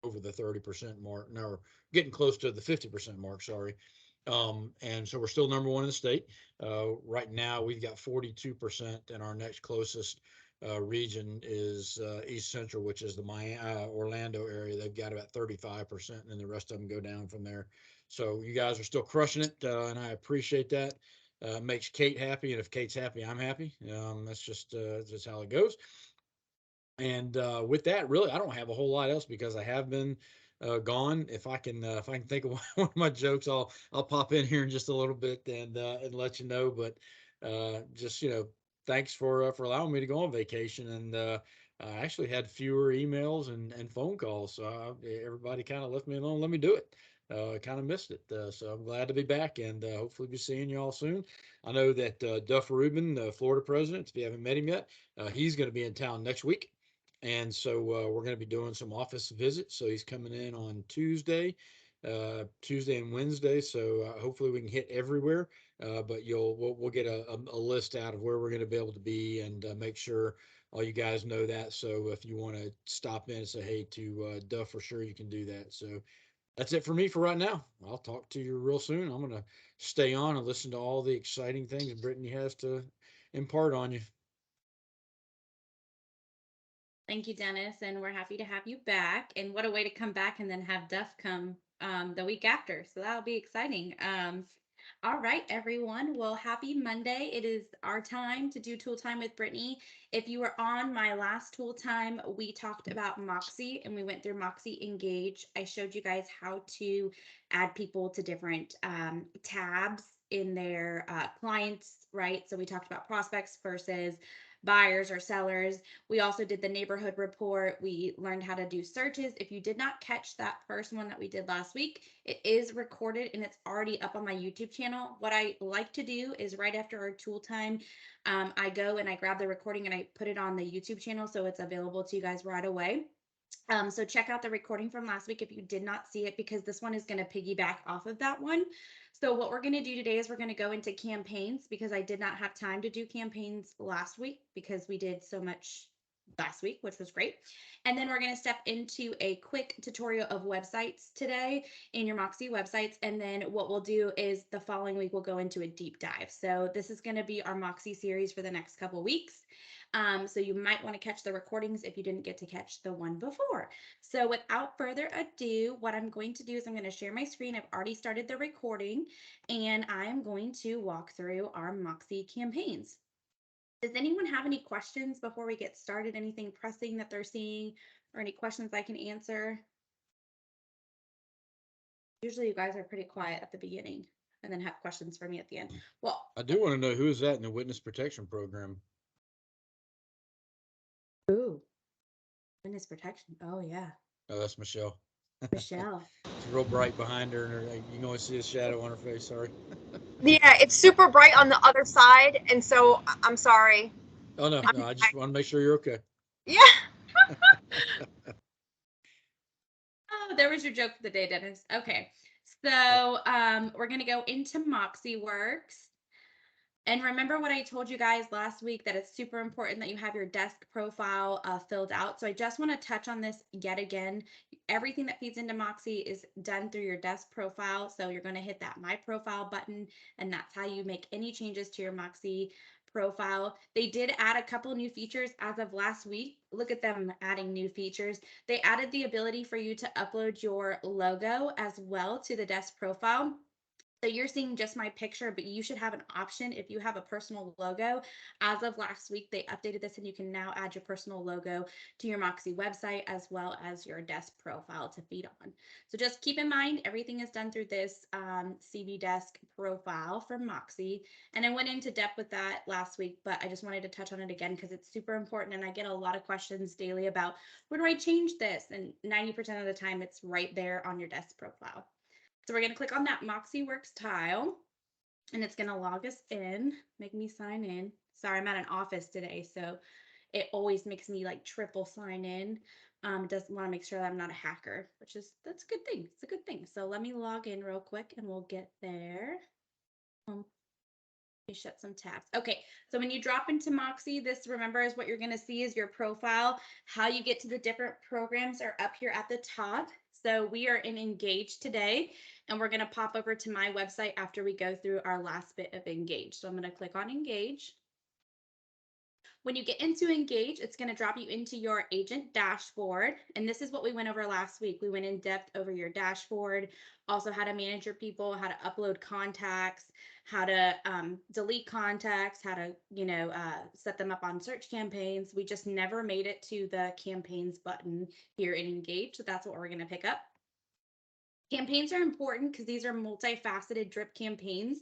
over the 30% mark. Now we're getting close to the 50% mark. Sorry. And so we're still number one in the state. Right now, we've got 42%, and our next closest region is East Central, which is the Orlando area. They've got about 35%, and then the rest of them go down from there. So you guys are still crushing it, and I appreciate that. Makes Kate happy, and if Kate's happy, I'm happy. That's just how it goes. And with that, really, I don't have a whole lot else because I have been gone. If I can think of one of my jokes, I'll pop in here in just a little bit and let you know. But just thanks for allowing me to go on vacation. And I actually had fewer emails and phone calls, so everybody kind of left me alone. Let me do it. I kind of missed it, so I'm glad to be back and hopefully be seeing you all soon. I know that Duff Rubin, the Florida president, if you haven't met him yet, he's going to be in town next week. And so we're going to be doing some office visits. So he's coming in on Tuesday and Wednesday. So hopefully we can hit everywhere. But we'll get a list out of where we're going to be able to be and make sure all you guys know that. So if you want to stop in and say hey to Duff, for sure you can do that. So that's it for me for right now. I'll talk to you real soon. I'm going to stay on and listen to all the exciting things Brittany has to impart on you. Thank you, Dennis, and we're happy to have you back. And what a way to come back and then have Duff come the week after. So that'll be exciting. All right, everyone. Well, happy Monday. It is our time to do tool time with Brittany. If you were on my last tool time, we talked about Moxie and we went through Moxie Engage. I showed you guys how to add people to different tabs in their clients, right? So we talked about prospects versus buyers or sellers. We also did the neighborhood report. We learned how to do searches. If you did not catch that first one that we did last week, it is recorded and it's already up on my YouTube channel. What I like to do is right after our tool time, I go and I grab the recording and I put it on the YouTube channel so it's available to you guys right away. So check out the recording from last week if you did not see it, because this one is going to piggyback off of that one. So what we're going to do today is we're going to go into campaigns because I did not have time to do campaigns last week because we did so much last week, which was great. And then we're going to step into a quick tutorial of websites today in your Moxie websites. And then what we'll do is the following week, we'll go into a deep dive. So this is going to be our Moxie series for the next couple weeks. So you might want to catch the recordings if you didn't get to catch the one before. So without further ado, what I'm going to do is I'm going to share my screen. I've already started the recording and I'm going to walk through our Moxie campaigns. Does anyone have any questions before we get started? Anything pressing that they're seeing or any questions I can answer? Usually you guys are pretty quiet at the beginning and then have questions for me at the end. Well, I do want to know who is that in the witness protection program. ooh, witness protection. Oh yeah, Oh, that's Michelle. Michelle. It's real bright behind her, and you can only see a shadow on her face. Sorry. Yeah, it's super bright on the other side, and so I'm sorry. Oh no, no. I just want to make sure you're okay. Yeah. Oh, there was your joke for the day, Dennis. Okay. So we're gonna go into Moxie Works. And remember what I told you guys last week, that it's super important that you have your desk profile filled out. So I just want to touch on this yet again. Everything that feeds into Moxie is done through your desk profile. So you're going to hit that My Profile button, and that's how you make any changes to your Moxie profile. They did add a couple new features as of last week. Look at them adding new features. They added the ability for you to upload your logo as well to the desk profile. So you're seeing just my picture, but you should have an option if you have a personal logo. As of last week, they updated this and you can now add your personal logo to your Moxie website as well as your desk profile to feed on. So just keep in mind, everything is done through this CV desk profile from Moxie. And I went into depth with that last week, but I just wanted to touch on it again because it's super important. And I get a lot of questions daily about where do I change this? And 90% of the time, it's right there on your desk profile. So we're going to click on that Moxie Works tile and it's going to log us in, make me sign in. Sorry, I'm at an office today, so it always makes me like triple sign in. It doesn't want to make sure that I'm not a hacker, that's a good thing. It's a good thing. So let me log in real quick and we'll get there. me shut some tabs. Okay, so when you drop into Moxie, this, remember, is what you're going to see is your profile. How you get to the different programs are up here at the top. So we are in Engage today, and we're going to pop over to my website after we go through our last bit of Engage. So I'm going to click on Engage. When you get into Engage, it's going to drop you into your agent dashboard. And this is what we went over last week. We went in depth over your dashboard, also how to manage your people, how to upload contacts, how to delete contacts, how to, set them up on search campaigns. We just never made it to the campaigns button here in Engage. So that's what we're going to pick up. Campaigns are important because these are multifaceted drip campaigns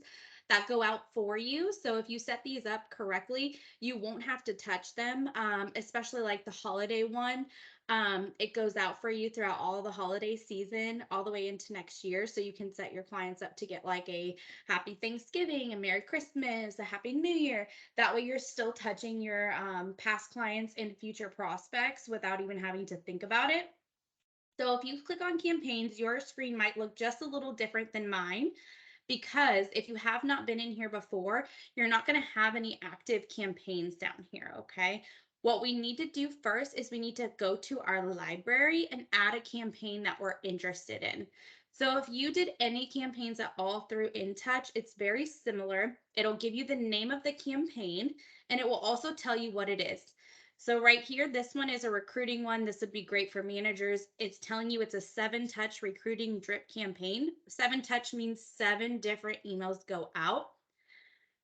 that go out for you. So if you set these up correctly, you won't have to touch them, especially like the holiday one. It goes out for you throughout all the holiday season, all the way into next year. So you can set your clients up to get like a happy Thanksgiving, a Merry Christmas, a Happy New Year. That way you're still touching your past clients and future prospects without even having to think about it. So if you click on campaigns, your screen might look just a little different than mine, because if you have not been in here before, you're not going to have any active campaigns down here, okay? What we need to do first is we need to go to our library and add a campaign that we're interested in. So if you did any campaigns at all through InTouch, it's very similar. It'll give you the name of the campaign, and it will also tell you what it is. So right here, this one is a recruiting one. This would be great for managers. It's telling you it's a 7-touch recruiting drip campaign. 7-touch means 7 different emails go out.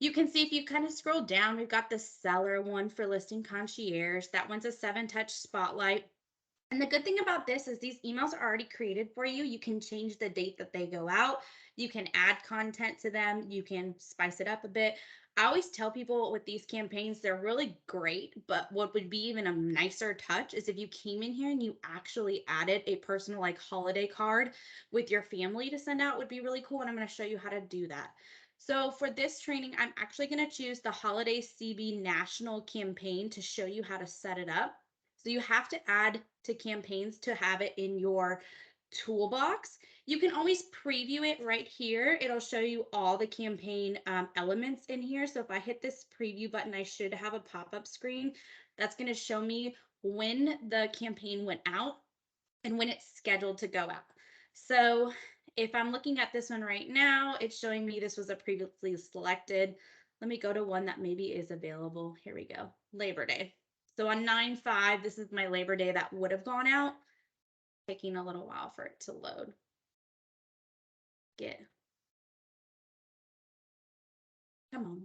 You can see if you kind of scroll down, we've got the seller one for listing concierge. That one's a 7-touch spotlight. And the good thing about this is these emails are already created for you. You can change the date that they go out. You can add content to them. You can spice it up a bit. I always tell people with these campaigns, they're really great, but what would be even a nicer touch is if you came in here and you actually added a personal like holiday card with your family to send out would be really cool. And I'm going to show you how to do that. So for this training, I'm actually going to choose the Holiday CB National campaign to show you how to set it up. So you have to add to campaigns to have it in your toolbox. You can always preview it right here. It'll show you all the campaign elements in here. So if I hit this preview button, I should have a pop-up screen that's going to show me when the campaign went out and when it's scheduled to go out. So if I'm looking at this one right now, it's showing me this was a previously selected. Let me go to one that maybe is available. Here we go. Labor Day. So on 9/5, this is my Labor Day that would have gone out. Taking a little while for it to load. Come on.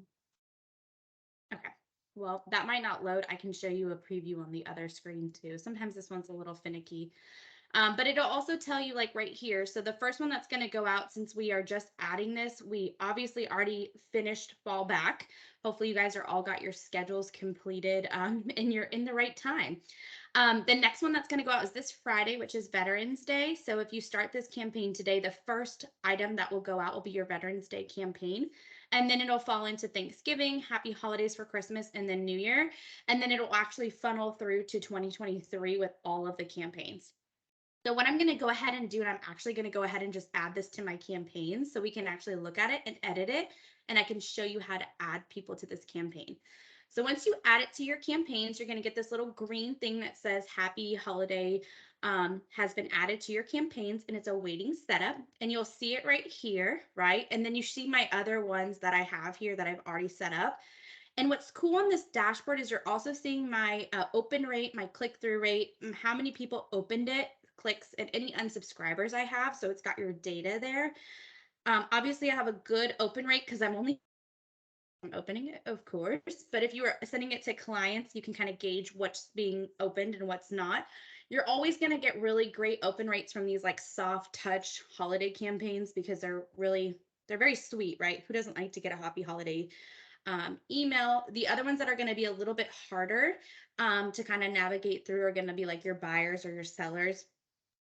Okay. Well, that might not load. I can show you a preview on the other screen too. Sometimes this one's a little finicky. But it'll also tell you like right here. So the first one that's going to go out, since we are just adding this, we obviously already finished fall back. Hopefully you guys are all got your schedules completed and you're in the right time. The next one that's going to go out is this Friday, which is Veterans Day. So if you start this campaign today, the first item that will go out will be your Veterans Day campaign. And then it'll fall into Thanksgiving, Happy Holidays for Christmas, and then New Year. And then it'll actually funnel through to 2023 with all of the campaigns. So what I'm going to go ahead and do, and I'm actually going to go ahead and just add this to my campaign so we can actually look at it and edit it, and I can show you how to add people to this campaign. So once you add it to your campaigns, you're going to get this little green thing that says Happy Holiday has been added to your campaigns, and it's awaiting setup, and you'll see it right here, right? And then you see my other ones that I have here that I've already set up. And what's cool on this dashboard is you're also seeing my open rate, my click-through rate, how many people opened it, clicks, and any unsubscribers I have. So it's got your data there. Obviously, I have a good open rate because I'm opening it, of course. But if you are sending it to clients, you can kind of gauge what's being opened and what's not. You're always going to get really great open rates from these like soft touch holiday campaigns because they're very sweet, right? Who doesn't like to get a happy holiday email? The other ones that are going to be a little bit harder to kind of navigate through are going to be like your buyers or your sellers.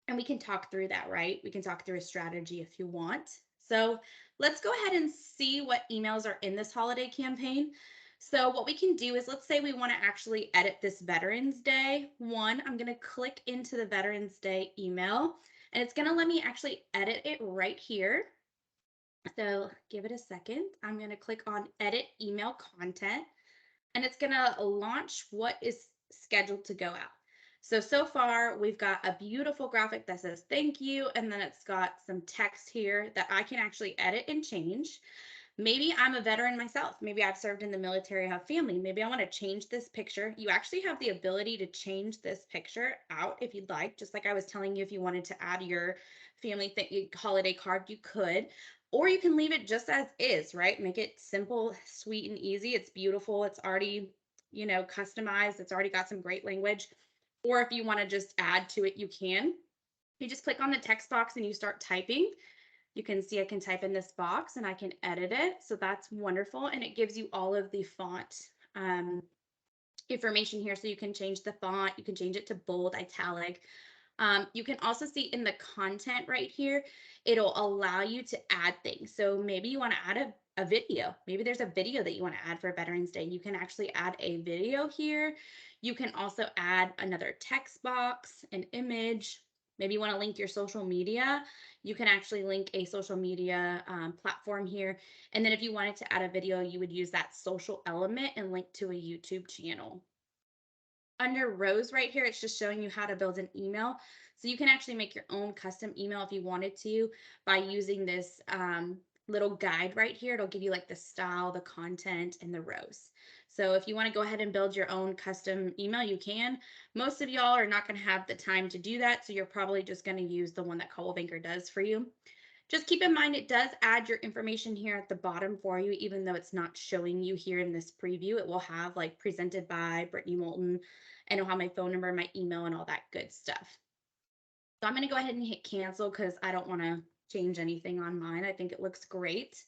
And we can talk through that, right? We can talk through a strategy if you want. So let's go ahead and see what emails are in this holiday campaign. So what we can do is, let's say we want to actually edit this Veterans Day one. I'm going to click into the Veterans Day email, and it's going to let me actually edit it right here. So give it a second. I'm going to click on edit email content, and it's going to launch what is scheduled to go out. So far we've got a beautiful graphic that says thank you, and then it's got some text here that I can actually edit and change. Maybe I'm a veteran myself. Maybe I've served in the military, I have family. Maybe I want to change this picture. You actually have the ability to change this picture out if you'd like. Just like I was telling you, if you wanted to add your family holiday card, you could. Or you can leave it just as is, right? Make it simple, sweet, and easy. It's beautiful. It's already, customized. It's already got some great language. Or if you want to just add to it, you can. You just click on the text box and you start typing. You can see I can type in this box and I can edit it. So that's wonderful. And it gives you all of the font information here. So you can change the font, you can change it to bold, italic. You can also see in the content right here, it'll allow you to add things. So maybe you want to add a video. Maybe there's a video that you want to add for Veterans Day. You can actually add a video here. You can also add another text box, an image. Maybe you want to link your social media. You can actually link a social media platform here. And then if you wanted to add a video, you would use that social element and link to a YouTube channel. Under rows right here, it's just showing you how to build an email. So you can actually make your own custom email if you wanted to by using this little guide right here. It'll give you like the style, the content, and the rows. So if you want to go ahead and build your own custom email, you can. Most of y'all are not going to have the time to do that, so you're probably just going to use the one that Coldwell Banker does for you. Just keep in mind, it does add your information here at the bottom for you, even though it's not showing you here in this preview. It will have like presented by Brittany Moulton, and it'll have my phone number, my email, and all that good stuff. So I'm going to go ahead and hit cancel because I don't want to change anything on mine. I think it looks great.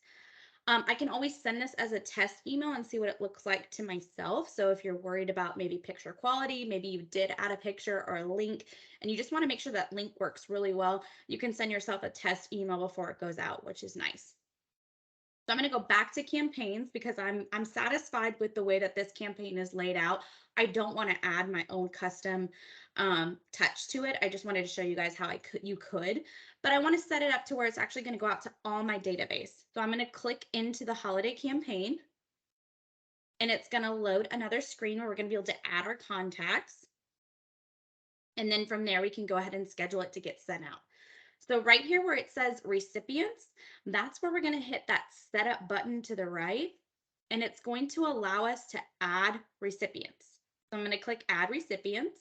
I can always send this as a test email and see what it looks like to myself. So if you're worried about maybe picture quality, maybe you did add a picture or a link and you just want to make sure that link works really well, you can send yourself a test email before it goes out, which is nice. So I'm going to go back to campaigns because I'm satisfied with the way that this campaign is laid out. I don't want to add my own custom touch to it. I just wanted to show you guys how you could, but I want to set it up to where it's actually going to go out to all my database. So I'm going to click into the holiday campaign, and it's going to load another screen where we're going to be able to add our contacts. And then from there, we can go ahead and schedule it to get sent out. So right here where it says recipients, that's where we're going to hit that setup button to the right, and it's going to allow us to add recipients. So I'm going to click add recipients,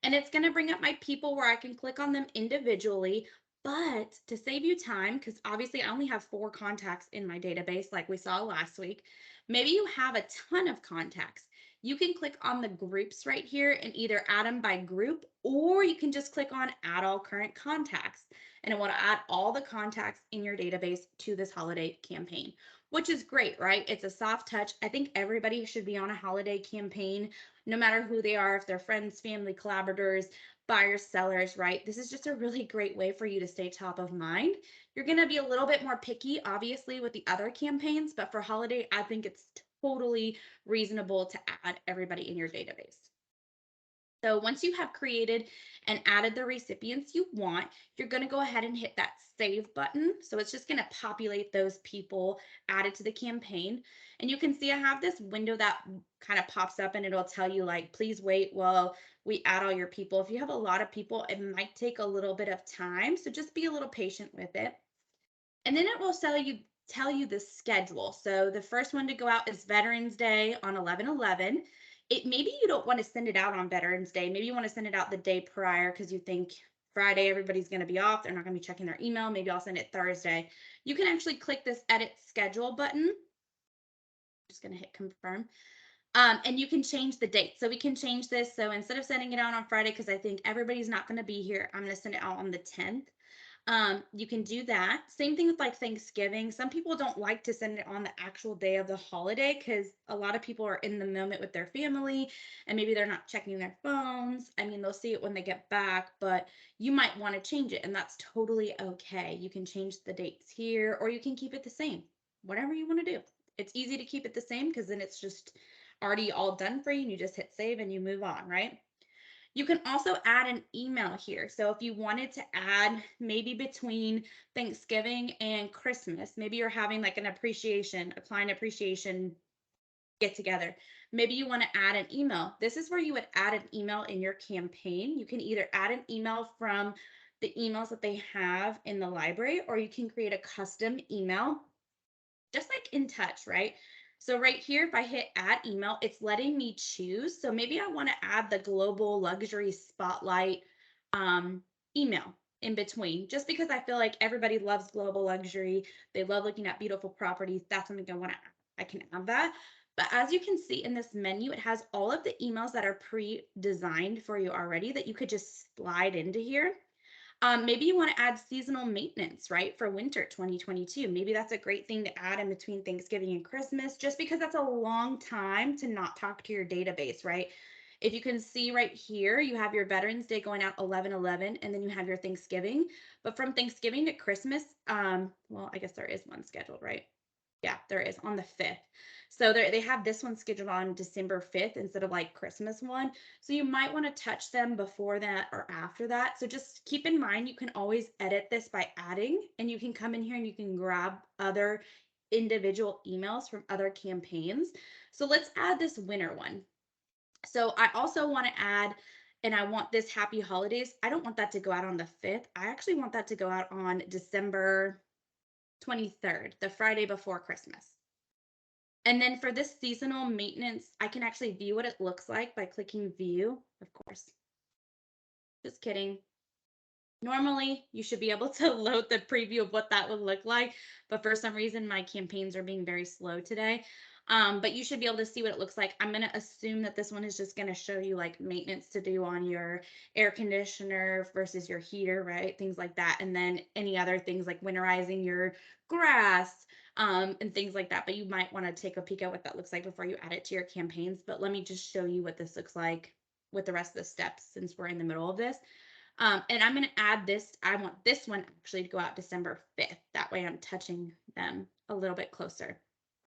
and it's going to bring up my people where I can click on them individually. But to save you time, because obviously I only have 4 contacts in my database like we saw last week, maybe you have a ton of contacts. You can click on the groups right here and either add them by group, or you can just click on add all current contacts, and it will add all the contacts in your database to this holiday campaign, which is great, right? It's a soft touch. I think everybody should be on a holiday campaign, no matter who they are, if they're friends, family, collaborators, buyers, sellers, right? This is just a really great way for you to stay top of mind. You're going to be a little bit more picky, obviously, with the other campaigns, but for holiday, I think it's totally reasonable to add everybody in your database. So once you have created and added the recipients you want, you're going to go ahead and hit that save button. So it's just going to populate those people added to the campaign. And you can see I have this window that kind of pops up and it'll tell you like, please wait while we add all your people. If you have a lot of people, it might take a little bit of time. So just be a little patient with it. And then it will tell you the schedule. So the first one to go out is Veterans Day on 11/11. Maybe you don't want to send it out on Veterans Day. Maybe you want to send it out the day prior because you think Friday everybody's going to be off. They're not going to be checking their email. Maybe I'll send it Thursday. You can actually click this edit schedule button. I'm just going to hit confirm. And you can change the date. So we can change this. So instead of sending it out on Friday, because I think everybody's not going to be here, I'm going to send it out on the 10th. You can do that. Same thing with like Thanksgiving. Some people don't like to send it on the actual day of the holiday because a lot of people are in the moment with their family and maybe they're not checking their phones. I mean, they'll see it when they get back, but you might want to change it, and that's totally okay. You can change the dates here, or you can keep it the same, whatever you want to do. It's easy to keep it the same because then it's just already all done for you and you just hit save and you move on, right? You can also add an email here. So if you wanted to add maybe between Thanksgiving and Christmas, maybe you're having like a client appreciation get together. Maybe you want to add an email. This is where you would add an email in your campaign. You can either add an email from the emails that they have in the library, or you can create a custom email, just like In Touch, right? So right here, if I hit add email, it's letting me choose. So maybe I want to add the global luxury spotlight email in between, just because I feel like everybody loves global luxury. They love looking at beautiful properties. That's something I can add that. But as you can see in this menu, it has all of the emails that are pre-designed for you already that you could just slide into here. Maybe you want to add seasonal maintenance, right, for winter 2022. Maybe that's a great thing to add in between Thanksgiving and Christmas, just because that's a long time to not talk to your database, right? If you can see right here, you have your Veterans Day going out 11/11, and then you have your Thanksgiving. But from Thanksgiving to Christmas, well, I guess there is one scheduled, right? Yeah, there is on the 5th. So they have this one scheduled on December 5th instead of like Christmas one. So you might want to touch them before that or after that. So just keep in mind, you can always edit this by adding, and you can come in here and you can grab other individual emails from other campaigns. So let's add this winter one. So I also want to add, and I want this happy holidays. I don't want that to go out on the 5th. I actually want that to go out on December 23rd, the Friday before Christmas. And then for this seasonal maintenance, I can actually view what it looks like by clicking view, of course. Just kidding. Normally, you should be able to load the preview of what that would look like, but for some reason, my campaigns are being very slow today. But you should be able to see what it looks like. I'm going to assume that this one is just going to show you like maintenance to do on your air conditioner versus your heater, right? Things like that. And then any other things like winterizing your grass, and things like that. But you might want to take a peek at what that looks like before you add it to your campaigns. But let me just show you what this looks like with the rest of the steps since we're in the middle of this. And I'm going to add this. I want this one actually to go out December 5th. That way I'm touching them a little bit closer.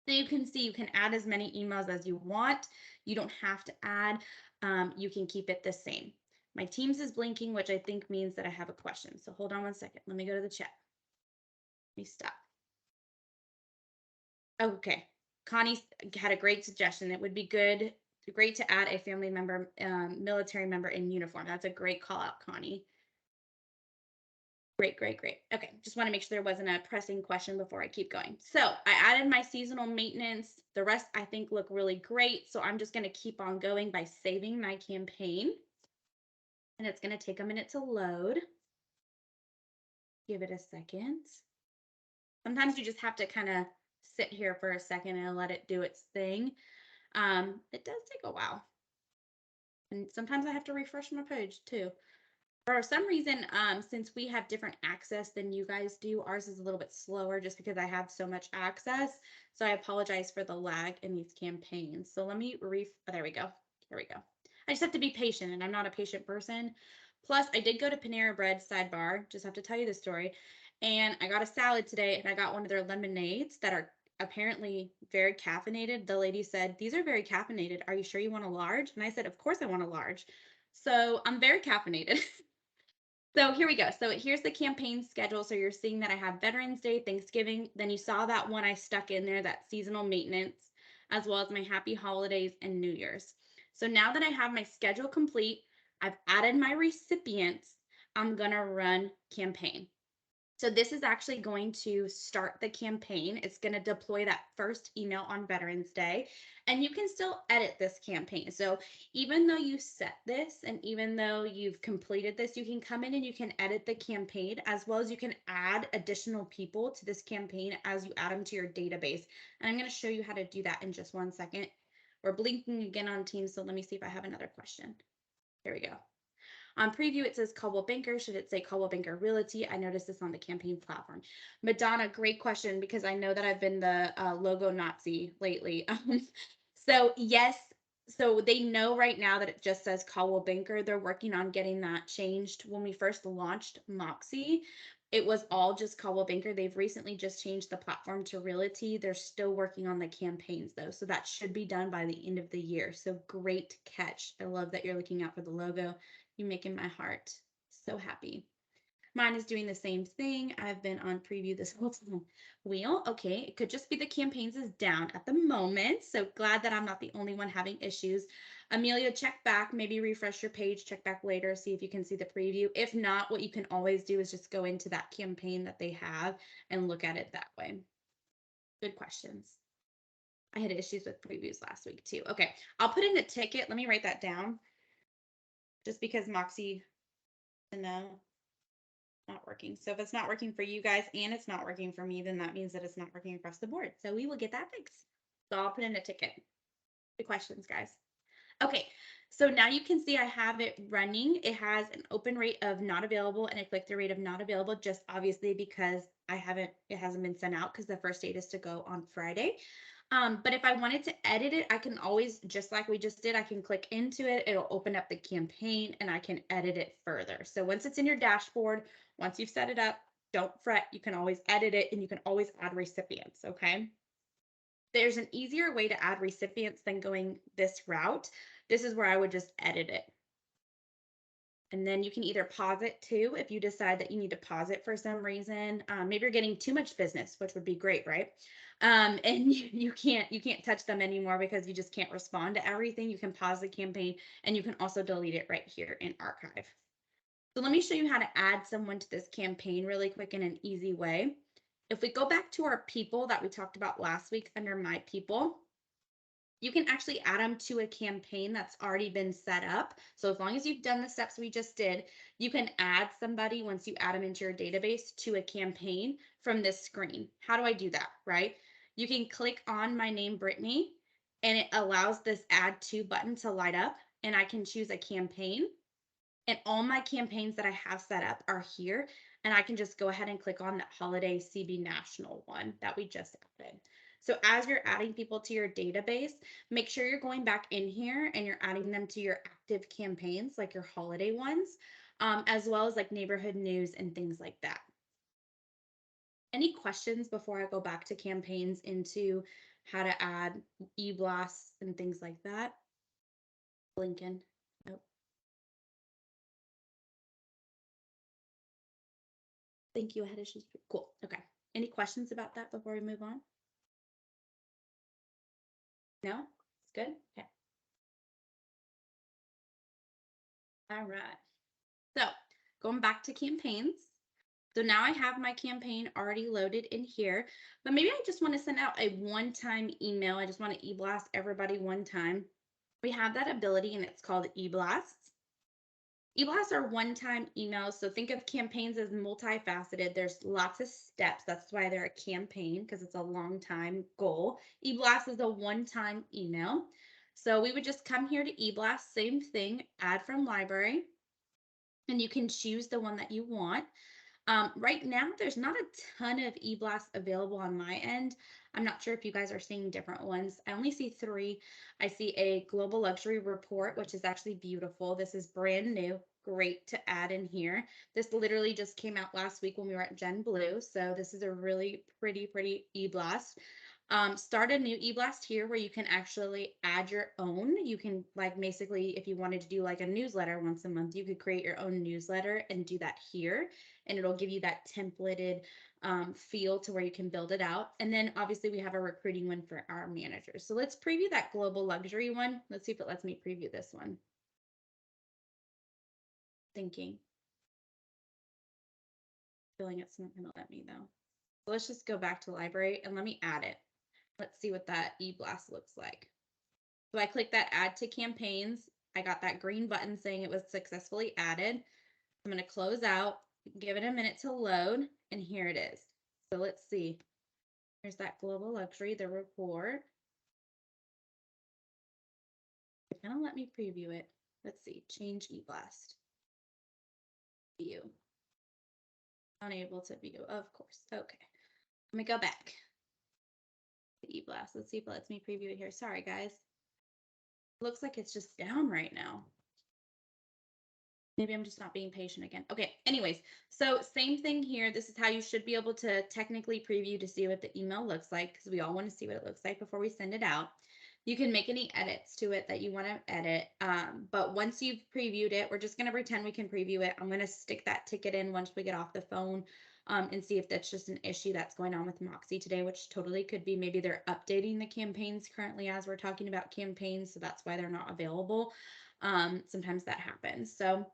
So you can see you can add as many emails as you want. You don't have to add. You can keep it the same. My Teams is blinking, which I think means that I have a question. So hold on one second. Let me go to the chat. Let me stop. Okay. Connie had a great suggestion. It would be great to add a family member, military member in uniform. That's a great call out, Connie. Great, great, great. Okay, just want to make sure there wasn't a pressing question before I keep going. So I added my seasonal maintenance. The rest I think look really great. So I'm just going to keep on going by saving my campaign. And it's going to take a minute to load. Give it a second. Sometimes you just have to kind of sit here for a second and let it do its thing. It does take a while. And sometimes I have to refresh my page too. For some reason, since we have different access than you guys do, ours is a little bit slower just because I have so much access. So I apologize for the lag in these campaigns. So let me there we go. Here we go. I just have to be patient, and I'm not a patient person. Plus, I did go to Panera Bread sidebar. Just have to tell you the story. And I got a salad today, and I got one of their lemonades that are apparently very caffeinated. The lady said, "These are very caffeinated. Are you sure you want a large?" And I said, "Of course I want a large." So I'm very caffeinated. So here we go. So here's the campaign schedule. So you're seeing that I have Veterans Day, Thanksgiving. Then you saw that one I stuck in there, that seasonal maintenance, as well as my happy holidays and New Year's. So now that I have my schedule complete, I've added my recipients, I'm going to run campaign. So this is actually going to start the campaign. It's going to deploy that first email on Veterans Day, and you can still edit this campaign. So even though you set this and even though you've completed this, you can come in and you can edit the campaign, as well as you can add additional people to this campaign as you add them to your database. And I'm going to show you how to do that in just one second. We're blinking again on Teams, so let me see if I have another question. There we go. On preview, it says Coldwell Banker. Should it say Coldwell Banker Realty? I noticed this on the campaign platform. Madonna, great question, because I know that I've been the logo Nazi lately. So yes, so they know right now that it just says Coldwell Banker. They're working on getting that changed when we first launched Moxie. It was all just Caldwell Banker. They've recently just changed the platform to Realty. They're still working on the campaigns though. So that should be done by the end of the year. So great catch. I love that you're looking out for the logo. You're making my heart so happy. Mine is doing the same thing. I've been on preview this whole time. Wheel, okay. It could just be the campaigns is down at the moment. So glad that I'm not the only one having issues. Amelia, check back, maybe refresh your page, check back later, see if you can see the preview. If not, what you can always do is just go into that campaign that they have and look at it that way. Good questions. I had issues with previews last week too. Okay, I'll put in a ticket. Let me write that down just because Moxie to know. Not working. So if it's not working for you guys and it's not working for me, then that means that it's not working across the board. So we will get that fixed. So I'll put in a ticket. Good questions, guys. Okay, so now you can see I have it running. It has an open rate of not available and a click-through rate of not available, just obviously because it hasn't been sent out because the first date is to go on Friday. But if I wanted to edit it, I can always, just like we just did, I can click into it. It'll open up the campaign and I can edit it further. So once it's in your dashboard, once you've set it up, don't fret. You can always edit it and you can always add recipients, okay? There's an easier way to add recipients than going this route. This is where I would just edit it. And then you can either pause it too if you decide that you need to pause it for some reason. Maybe you're getting too much business, which would be great, right? And you can't touch them anymore because you just can't respond to everything. You can pause the campaign and you can also delete it right here in archive. So let me show you how to add someone to this campaign really quick in an easy way. If we go back to our people that we talked about last week under my people, you can actually add them to a campaign that's already been set up. So as long as you've done the steps we just did, you can add somebody once you add them into your database to a campaign from this screen. How do I do that, right? You can click on my name, Brittany, and it allows this add to button to light up, and I can choose a campaign. And all my campaigns that I have set up are here, and I can just go ahead and click on that holiday CB national one that we just added. So as you're adding people to your database, make sure you're going back in here and you're adding them to your active campaigns, like your holiday ones, as well as like neighborhood news and things like that. Any questions before I go back to campaigns into how to add e-blasts and things like that? Lincoln. Nope. Thank you. I had issues. Cool. Okay. Any questions about that before we move on? No? It's good? Okay. All right. So going back to campaigns. So now I have my campaign already loaded in here, but maybe I just want to send out a one-time email. I just want to e-blast everybody one time. We have that ability and it's called e-blasts. E-blasts are one-time emails. So think of campaigns as multifaceted. There's lots of steps. That's why they're a campaign, because it's a long time goal. E-blast is a one-time email. So we would just come here to e-blast, same thing, add from library, and you can choose the one that you want. Right now, there's not a ton of e-blasts available on my end. I'm not sure if you guys are seeing different ones. I only see 3. I see a global luxury report, which is actually beautiful. This is brand new, great to add in here. This literally just came out last week when we were at Gen Blue. So this is a really pretty e-blast. Start a new e-blast here where you can actually add your own. You can, like, basically, if you wanted to do like a newsletter once a month, you could create your own newsletter and do that here, and it'll give you that templated feel to where you can build it out. And then obviously we have a recruiting one for our managers. So let's preview that global luxury one. Let's see if it lets me preview this one. Thinking. Feeling it's not gonna let me though. So let's just go back to library and let me add it. Let's see what that e-blast looks like. So I click that add to campaigns. I got that green button saying it was successfully added. I'm going to close out, give it a minute to load, and here it is. So let's see. Here's that global luxury, the report. It's going to let me preview it. Let's see, change e-blast. View. Unable to view, of course. Okay. Let me go back. The e-blast. Let's see if it lets me preview it here. Sorry, guys. Looks like it's just down right now. Maybe I'm just not being patient again. Okay, anyways, so same thing here. This is how you should be able to technically preview to see what the email looks like, because we all want to see what it looks like before we send it out. You can make any edits to it that you want to edit. But once you've previewed it, we're just going to pretend we can preview it. I'm going to stick that ticket in once we get off the phone and see if that's just an issue that's going on with Moxie today, which totally could be. Maybe they're updating the campaigns currently as we're talking about campaigns, so that's why they're not available. Sometimes that happens. So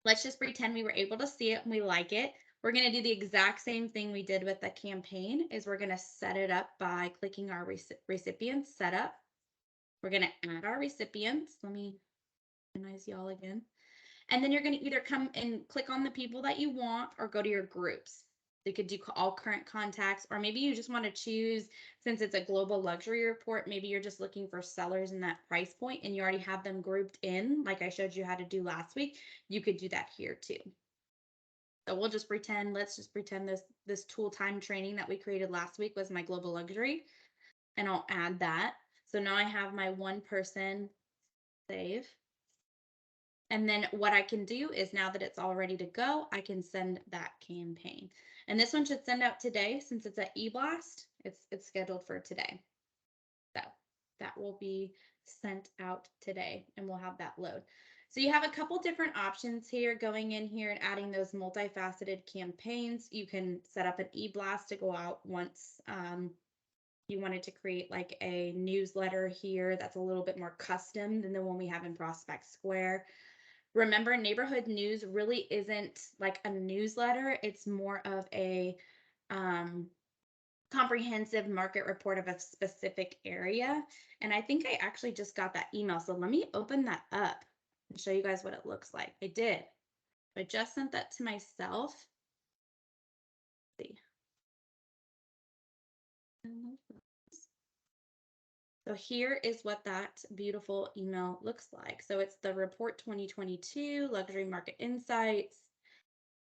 let's just pretend we were able to see it and we like it. We're going to do the exact same thing we did with the campaign is we're going to set it up by clicking our recipients setup. We're going to add our recipients. Let me recognize y'all again. And then you're going to either come and click on the people that you want or go to your groups. You could do all current contacts, or maybe you just want to choose, since it's a global luxury report, maybe you're just looking for sellers in that price point and you already have them grouped in, like I showed you how to do last week. You could do that here too. So we'll just pretend, let's just pretend this tool time training that we created last week was my global luxury, and I'll add that. So now I have my one person save. And then what I can do is, now that it's all ready to go, I can send that campaign. And this one should send out today since it's an e-blast. It's scheduled for today. So that will be sent out today and we'll have that load. So you have a couple different options here, going in here and adding those multifaceted campaigns. You can set up an e-blast to go out once you wanted to create like a newsletter here that's a little bit more custom than the one we have in Prospect Square. Remember, neighborhood news really isn't like a newsletter. It's more of a comprehensive market report of a specific area. And I think I actually just got that email. So let me open that up and show you guys what it looks like. I did. I just sent that to myself. Let's see. So here is what that beautiful email looks like. So it's the report 2022 luxury market insights.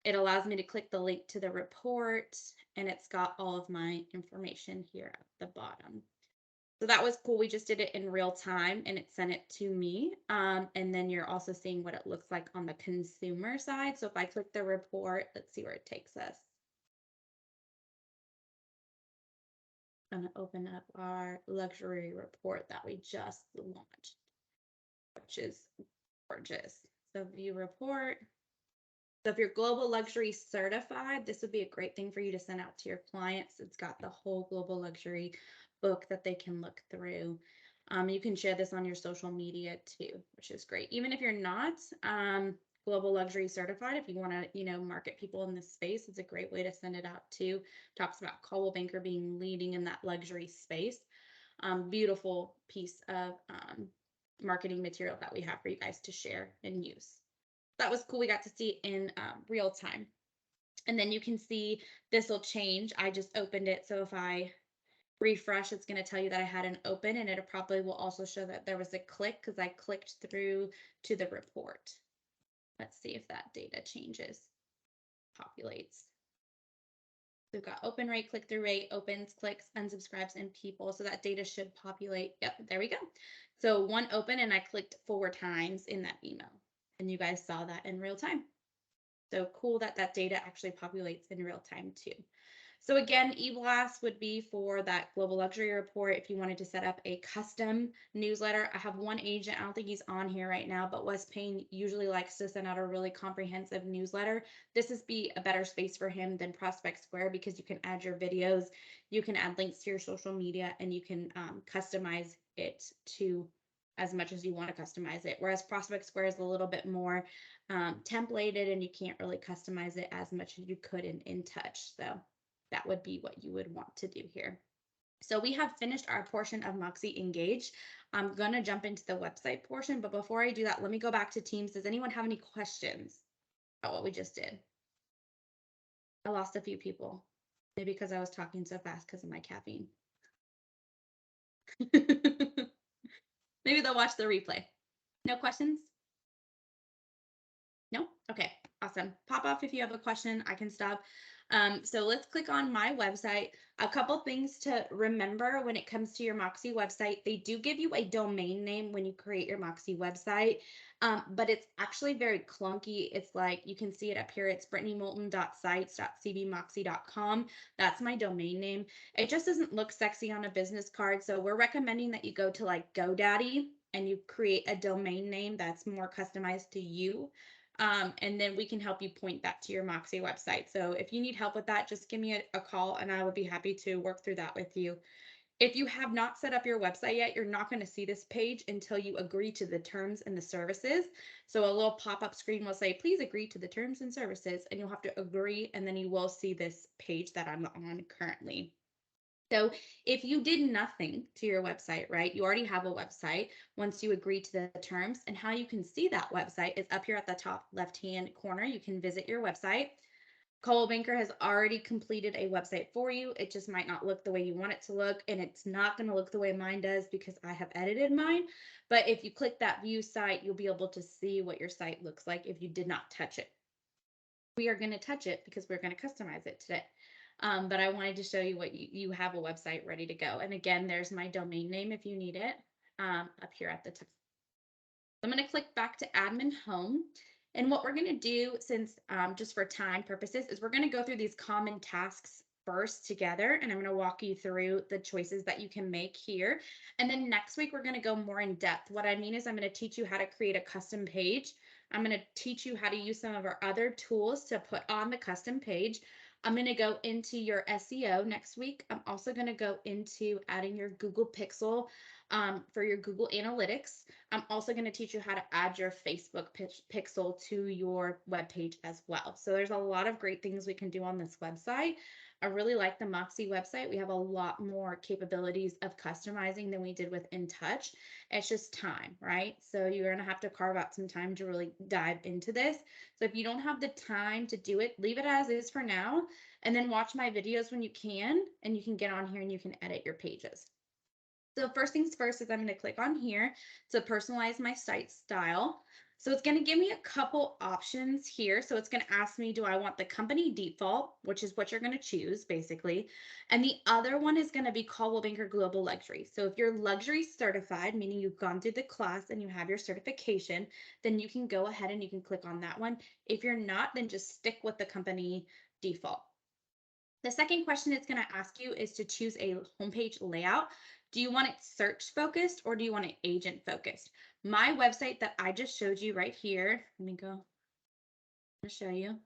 It allows me to click the link to the report, and it's got all of my information here at the bottom. So that was cool. We just did it in real time and it sent it to me. And then you're also seeing what it looks like on the consumer side. So if I click the report, let's see where it takes us. I'm going to open up our luxury report that we just launched, which is gorgeous. So view report. So if you're global luxury certified, this would be a great thing for you to send out to your clients. It's got the whole global luxury book that they can look through. You can share this on your social media too, which is great. Even if you're not global luxury certified, if you want to, market people in this space, it's a great way to send it out too. Talks about Coldwell Banker being leading in that luxury space. Beautiful piece of marketing material that we have for you guys to share and use. That was cool. We got to see it in real time. And then you can see this will change. I just opened it. So if I refresh, it's going to tell you that I had an open, and it probably will also show that there was a click because I clicked through to the report. Let's see if that data changes, populates. So we've got open rate, click through rate, opens, clicks, unsubscribes, and people. So that data should populate. Yep, there we go. So one open, and I clicked 4 times in that email. And you guys saw that in real time. So cool that that data actually populates in real time too. So again, eBlast would be for that global luxury report. If you wanted to set up a custom newsletter, I have one agent, I don't think he's on here right now, but Wes Payne usually likes to send out a really comprehensive newsletter. This is be a better space for him than Prospect Square because you can add your videos, you can add links to your social media, and you can customize it to as much as you want to customize it. Whereas Prospect Square is a little bit more templated and you can't really customize it as much as you could in InTouch. So that would be what you would want to do here. So we have finished our portion of Moxie Engage. I'm going to jump into the website portion, but before I do that, let me go back to Teams. Does anyone have any questions about what we just did? I lost a few people, maybe because I was talking so fast because of my caffeine. Maybe they'll watch the replay. No questions? No? Okay. Awesome. Pop off if you have a question. I can stop. So let's click on my website. A couple things to remember when it comes to your Moxie website. They do give you a domain name when you create your Moxie website, but it's actually very clunky. It's like, you can see it up here. It's brittanymoulton.sites.cbmoxie.com. That's my domain name. It just doesn't look sexy on a business card. So we're recommending that you go to like GoDaddy and you create a domain name that's more customized to you. And then we can help you point that to your Moxie website. So if you need help with that, just give me a call and I would be happy to work through that with you. If you have not set up your website yet, you're not going to see this page until you agree to the terms and the services. So a little pop-up screen will say, please agree to the terms and services, and you'll have to agree, and then you will see this page that I'm on currently. So if you did nothing to your website, right, you already have a website once you agree to the terms, and how you can see that website is up here at the top left-hand corner. You can visit your website. Coldwell Banker has already completed a website for you. It just might not look the way you want it to look, and it's not going to look the way mine does because I have edited mine. But if you click that view site, you'll be able to see what your site looks like if you did not touch it. We are going to touch it because we're going to customize it today. But I wanted to show you what you have a website ready to go. And again, there's my domain name if you need it up here at the top. I'm going to click back to admin home. And what we're going to do, since just for time purposes, is we're going to go through these common tasks first together. And I'm going to walk you through the choices that you can make here. And then next week, we're going to go more in depth. What I mean is I'm going to teach you how to create a custom page. I'm going to teach you how to use some of our other tools to put on the custom page. I'm going to go into your SEO next week. I'm also going to go into adding your Google Pixel for your Google Analytics. I'm also going to teach you how to add your Facebook pixel to your webpage as well. So there's a lot of great things we can do on this website. I really like the Moxie website. We have a lot more capabilities of customizing than we did with InTouch. It's just time, right? So you're going to have to carve out some time to really dive into this. So if you don't have the time to do it, leave it as is for now, and then watch my videos when you can, and you can get on here and you can edit your pages. So first things first is I'm going to click on here to personalize my site style. So it's going to give me a couple options here. So it's going to ask me, do I want the company default, which is what you're going to choose basically. And the other one is going to be Coldwell Banker Global Luxury. So if you're luxury certified, meaning you've gone through the class and you have your certification, then you can go ahead and you can click on that one. If you're not, then just stick with the company default. The second question it's going to ask you is to choose a homepage layout. Do you want it search focused or do you want it agent focused? My website that I just showed you right here, let me go show you.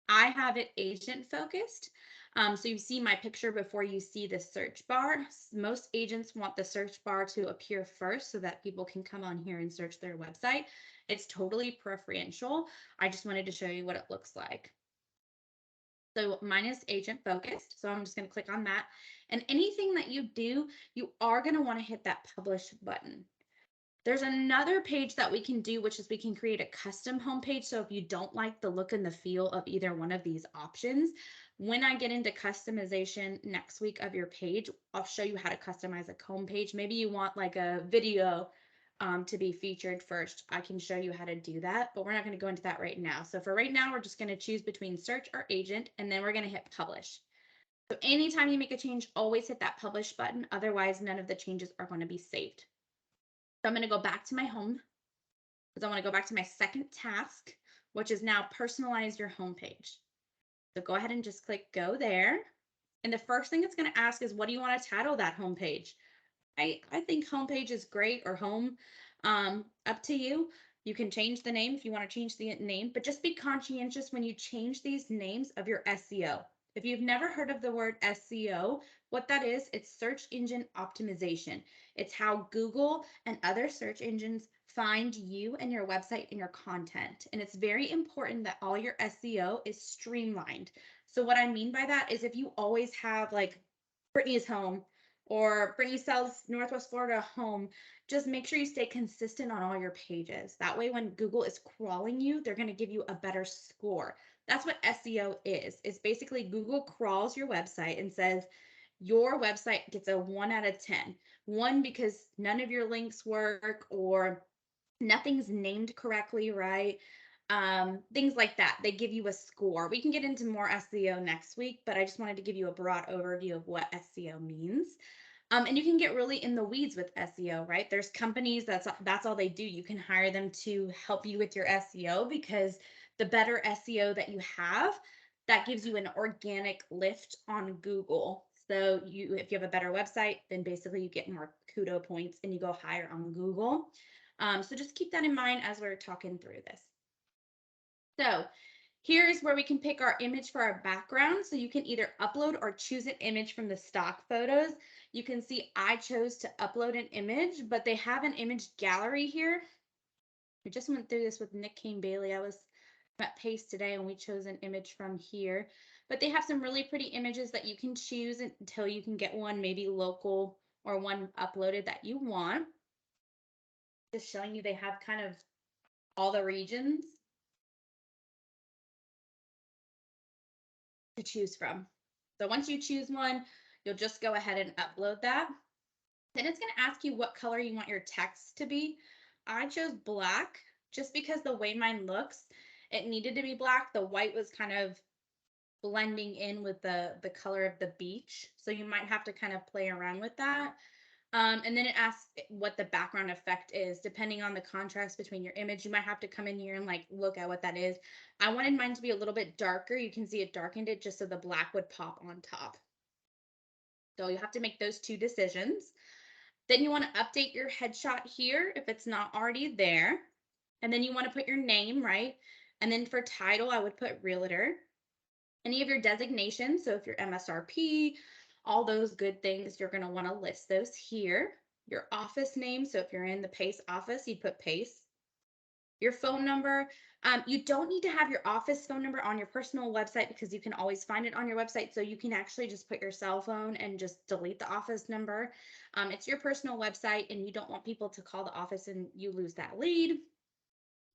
I have it agent focused. So you see my picture before you see the search bar. Most agents want the search bar to appear first so that people can come on here and search their website. It's totally preferential. I just wanted to show you what it looks like. So mine is agent focused. So I'm just going to click on that. And anything that you do, you are going to want to hit that publish button. There's another page that we can do, which is we can create a custom homepage. So if you don't like the look and the feel of either one of these options, when I get into customization next week of your page, I'll show you how to customize a homepage. Maybe you want like a video to be featured first. I can show you how to do that, but we're not going to go into that right now. So for right now, we're just going to choose between search or agent, and then we're going to hit publish. So anytime you make a change, always hit that publish button. Otherwise, none of the changes are going to be saved. So I'm going to go back to my home because I want to go back to my second task, which is now personalize your homepage. So go ahead and just click go there. And the first thing it's going to ask is, what do you want to title that homepage? I think homepage is great, or home, up to you. You can change the name if you want to change the name, but just be conscientious when you change these names of your SEO. If you've never heard of the word SEO, what that is, it's search engine optimization. It's how Google and other search engines find you and your website and your content. And it's very important that all your SEO is streamlined. So what I mean by that is, if you always have like Brittany's home, or Brittany sells Northwest Florida home, just make sure you stay consistent on all your pages. That way, when Google is crawling you, they're going to give you a better score. That's what SEO is. It's basically Google crawls your website and says, your website gets a 1 out of 10. 1, because none of your links work or nothing's named correctly, right? things like that. They give you a score. We can get into more SEO next week, but I just wanted to give you a broad overview of what SEO means. And you can get really in the weeds with SEO, right? There's companies that's all they do. You can hire them to help you with your SEO because the better SEO that you have, that gives you an organic lift on Google. So if you have a better website, then basically you get more kudo points and you go higher on Google. So just keep that in mind as we're talking through this. So here's where we can pick our image for our background. So you can either upload or choose an image from the stock photos. You can see I chose to upload an image, but they have an image gallery here. We just went through this with Nick Kane Bailey. I was at Pace today and we chose an image from here. But they have some really pretty images that you can choose until you can get one maybe local or one uploaded that you want. Just showing you they have kind of all the regions to choose from. So once you choose one, you'll just go ahead and upload that. Then it's going to ask you what color you want your text to be. I chose black just because the way mine looks, it needed to be black. The white was kind of blending in with the color of the beach. So you might have to kind of play around with that. And then it asks what the background effect is. Depending on the contrast between your image, you might have to come in here and like look at what that is. I wanted mine to be a little bit darker. You can see it darkened it just so the black would pop on top. So you have to make those two decisions. Then you want to update your headshot here if it's not already there. And then you want to put your name, right? And then for title, I would put realtor. Any of your designations, so if you're MSRP, all those good things, you're going to want to list those here. Your office name, so if you're in the Pace office, you put Pace. Your phone number, you don't need to have your office phone number on your personal website because you can always find it on your website. So you can actually just put your cell phone and just delete the office number. It's your personal website and you don't want people to call the office and you lose that lead.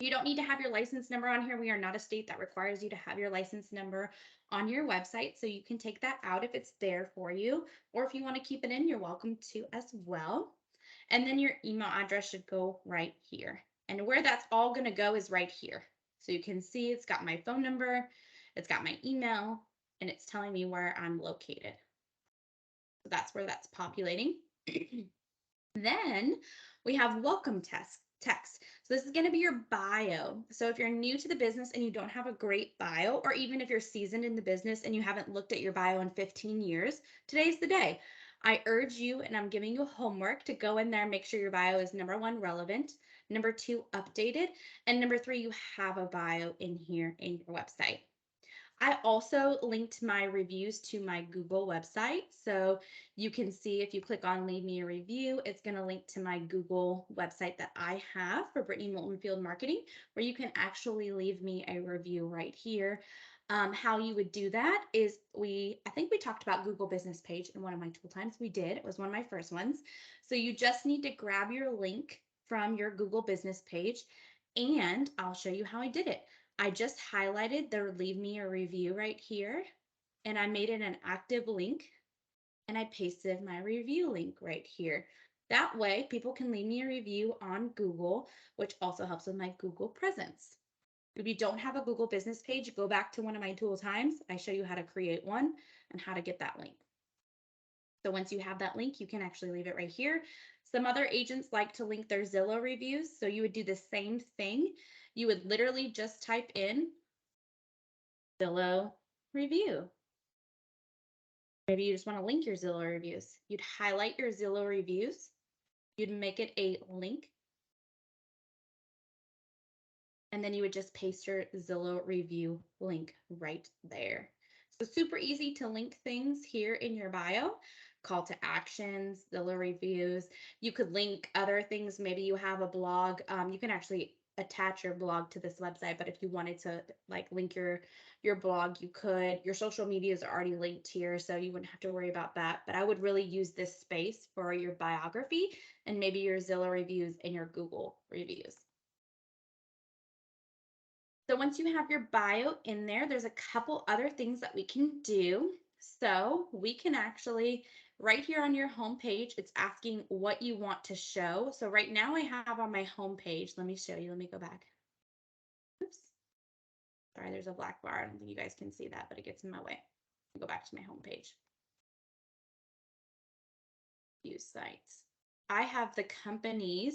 You don't need to have your license number on here. We are not a state that requires you to have your license number on your website. So you can take that out if it's there for you, or if you want to keep it in, you're welcome to as well. And then your email address should go right here. And where that's all going to go is right here. So you can see it's got my phone number, it's got my email, and it's telling me where I'm located. So that's where that's populating. Then we have welcome text. So this is going to be your bio. So if you're new to the business and you don't have a great bio, or even if you're seasoned in the business and you haven't looked at your bio in 15 years, today's the day. I urge you, and I'm giving you homework to go in there and make sure your bio is number 1, relevant, number 2, updated, and number 3, you have a bio in here in your website. I also linked my reviews to my Google website. So you can see if you click on leave me a review, it's going to link to my Google website that I have for Brittany Moulton Field Marketing, where you can actually leave me a review right here. How you would do that is I think we talked about Google Business Page in one of my tool times. We did. It was one of my first ones. So you just need to grab your link from your Google Business Page, and I'll show you how I did it. I just highlighted the leave me a review right here, and I made it an active link, and I pasted my review link right here. That way people can leave me a review on Google, which also helps with my Google presence. If you don't have a Google business page, go back to one of my tool times. I show you how to create one and how to get that link. So once you have that link, you can actually leave it right here. Some other agents like to link their Zillow reviews. So you would do the same thing. You would literally just type in Zillow review. Maybe you just want to link your Zillow reviews. You'd highlight your Zillow reviews. You'd make it a link. And then you would just paste your Zillow review link right there. So super easy to link things here in your bio. Call to actions, Zillow reviews. You could link other things. Maybe you have a blog. You can actually attach your blog to this website, but if you wanted to like link your blog, you could. Your social media is already linked here, so you wouldn't have to worry about that. But I would really use this space for your biography and maybe your Zillow reviews and your Google reviews. So once you have your bio in there, there's a couple other things that we can do. So we can actually, right here on your home page, it's asking what you want to show. So right now I have on my home page, let me show you, let me go back. Oops. Sorry, there's a black bar. I don't think you guys can see that, but it gets in my way. I'll go back to my homepage. View sites. I have the companies.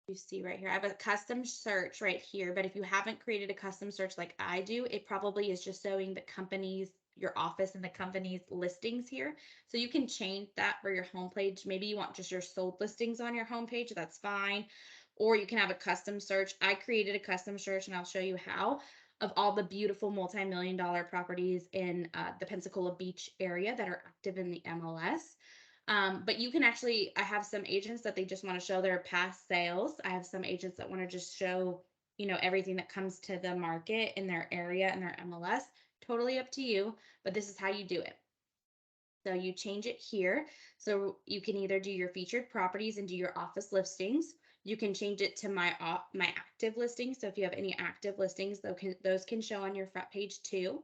You see right here, I have a custom search right here, but if you haven't created a custom search like I do, it probably is just showing the companies, your office and the company's listings here. So you can change that for your homepage. Maybe you want just your sold listings on your homepage, that's fine. Or you can have a custom search. I created a custom search and I'll show you how, of all the beautiful multi-million-dollar properties in the Pensacola Beach area that are active in the MLS. But you can actually, I have some agents that they just want to show their past sales. I have some agents that want to just show, everything that comes to the market in their area and their MLS. Totally up to you, but this is how you do it. So you change it here. So you can either do your featured properties and do your office listings. You can change it to my active listings. So if you have any active listings, those can show on your front page too.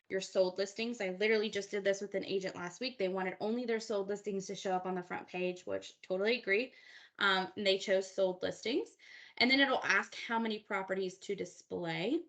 Your sold listings. I literally just did this with an agent last week. They wanted only their sold listings to show up on the front page, which totally agree. And they chose sold listings. And then it'll ask how many properties to display.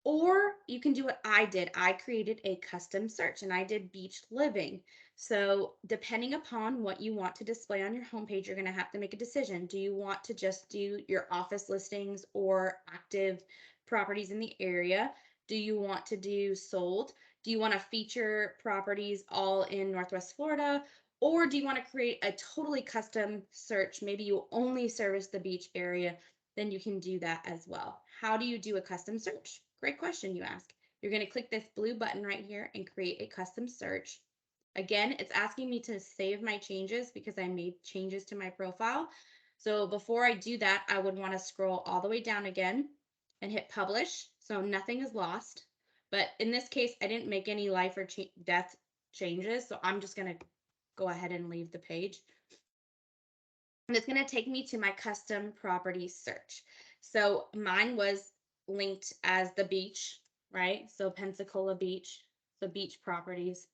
Or you can do what I did. I created a custom search and I did beach living. So depending upon what you want to display on your homepage, you're going to have to make a decision. Do you want to just do your office listings or active properties in the area? Do you want to do sold? Do you want to feature properties all in Northwest Florida? Or do you want to create a totally custom search? Maybe you only service the beach area. Then you can do that as well. How do you do a custom search? Great question you ask. You're going to click this blue button right here and create a custom search. Again, it's asking me to save my changes because I made changes to my profile. So before I do that, I would want to scroll all the way down again and hit publish. So nothing is lost. But in this case, I didn't make any life or death changes. So I'm just going to go ahead and leave the page. And it's going to take me to my custom property search. So mine was linked as the beach, right? So Pensacola Beach, so beach properties.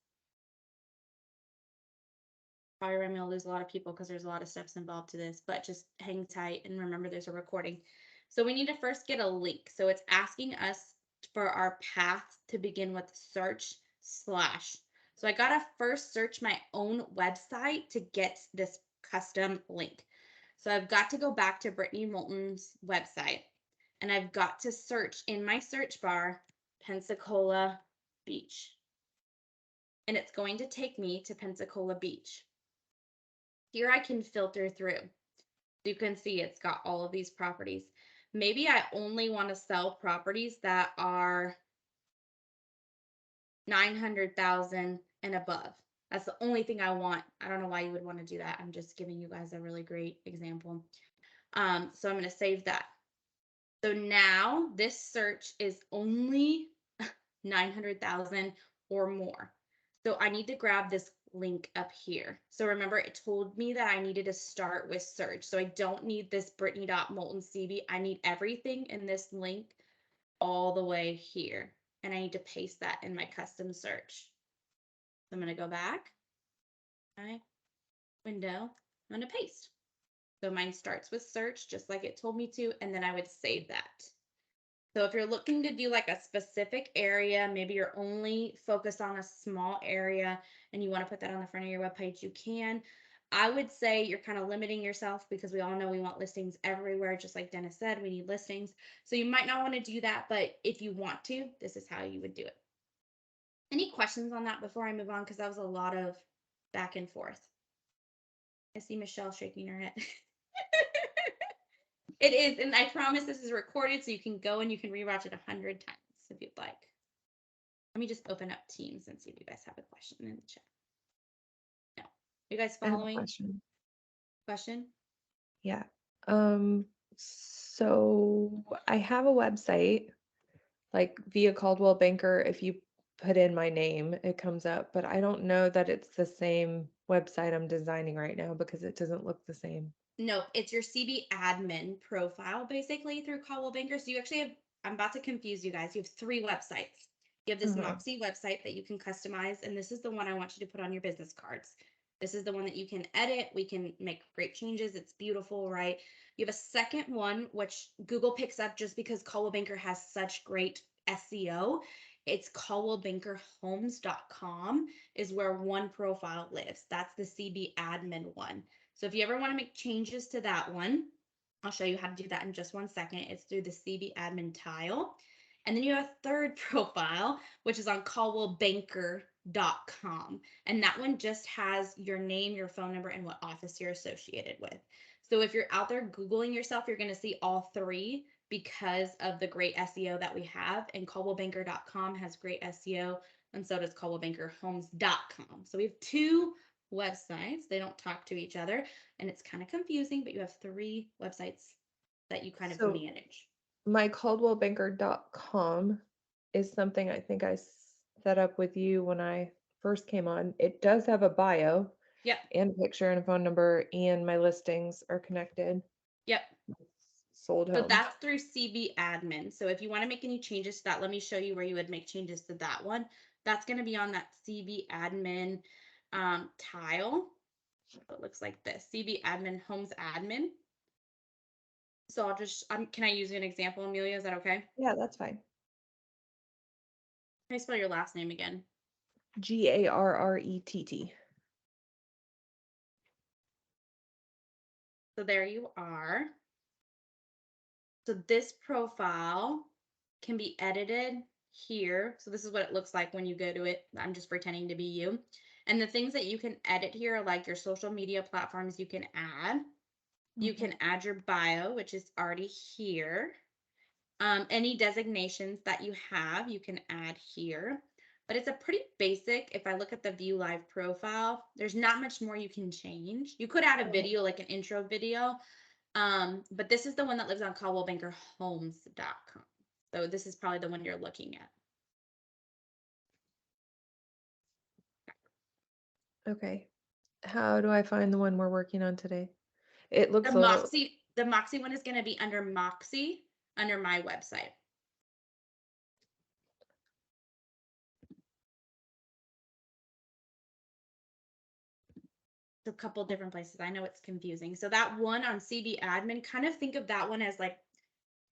Probably I'm gonna lose a lot of people because there's a lot of steps involved to this, but just hang tight and remember there's a recording. So we need to first get a link. So it's asking us for our path to begin with search slash. So I gotta first search my own website to get this custom link. So I've got to go back to Brittany Moulton's website and I've got to search in my search bar, Pensacola Beach. And it's going to take me to Pensacola Beach. Here I can filter through. You can see it's got all of these properties. Maybe I only want to sell properties that are 900,000 and above. That's the only thing I want. I don't know why you would want to do that. I'm just giving you guys a really great example. So I'm going to save that. So now this search is only 900,000 or more. So I need to grab this link up here. So remember, it told me that I needed to start with search. So I don't need this Brittany.MoultonCB. I need everything in this link all the way here. And I need to paste that in my custom search. So I'm going to go back. Okay. Window. I'm going to paste. So mine starts with search, just like it told me to, and then I would save that. So if you're looking to do like a specific area, maybe you're only focused on a small area and you want to put that on the front of your webpage, you can. I would say you're kind of limiting yourself because we all know we want listings everywhere. Just like Dennis said, we need listings. So you might not want to do that, but if you want to, this is how you would do it. Any questions on that before I move on? Because that was a lot of back and forth. I see Michelle shaking her head. It is, and I promise this is recorded so you can go and you can rewatch it 100 times if you'd like. Let me just open up Teams and see if you guys have a question in the chat. No. You guys I have a following? question. Question? Yeah. So I have a website, like via Caldwell Banker. If you put in my name, it comes up, but I don't know that it's the same website I'm designing right now because it doesn't look the same. No, it's your CB admin profile basically through Caldwell Banker. So you actually have, I'm about to confuse you guys. You have 3 websites. You have this Moxie website that you can customize, and this is the one I want you to put on your business cards. This is the one that you can edit. We can make great changes. It's beautiful, right? You have a second one, which Google picks up just because Coldwell Banker has such great SEO. It's caldwellbankerhomes.com is where one profile lives. That's the CB admin one. So if you ever want to make changes to that one, I'll show you how to do that in just 1 second. It's through the CB admin tile. And then you have a third profile, which is on caldwellbanker.com. And that one just has your name, your phone number, and what office you're associated with. So if you're out there Googling yourself, you're going to see all three because of the great SEO that we have. And caldwellbanker.com has great SEO, and so does caldwellbankerhomes.com. So we have two websites. They don't talk to each other, and it's kind of confusing, but you have three websites that you kind of So manage. my caldwellbanker.com is something I think I set up with you when I first came on. It does have a bio Yep. and a picture and a phone number, and my listings are connected. Yep. Sold So home. that's through CB admin. So if you want to make any changes to that, let me show you where you would make changes to that one. That's going to be on that CB admin tile. So it looks like this, CB admin homes admin. So I'll just, can I use an example, Amelia? Is that okay? Yeah, that's fine. Can I spell your last name again? Garrett. So there you are. So this profile can be edited here. So this is what it looks like when you go to it. I'm just pretending to be you. And the things that you can edit here are like your social media platforms you can add. You can add your bio, which is already here. Any designations that you have, you can add here. But it's a pretty basic, if I look at the view live profile, there's not much more you can change. You could add a video, like an intro video. But this is the one that lives on caldwellbankerhomes.com. So this is probably the one you're looking at. Okay. How do I find the one we're working on today? It looks The a little. Moxie one is going to be under Moxie, under my website. A couple different places. I know it's confusing. So that one on CB admin, kind of think of that one as like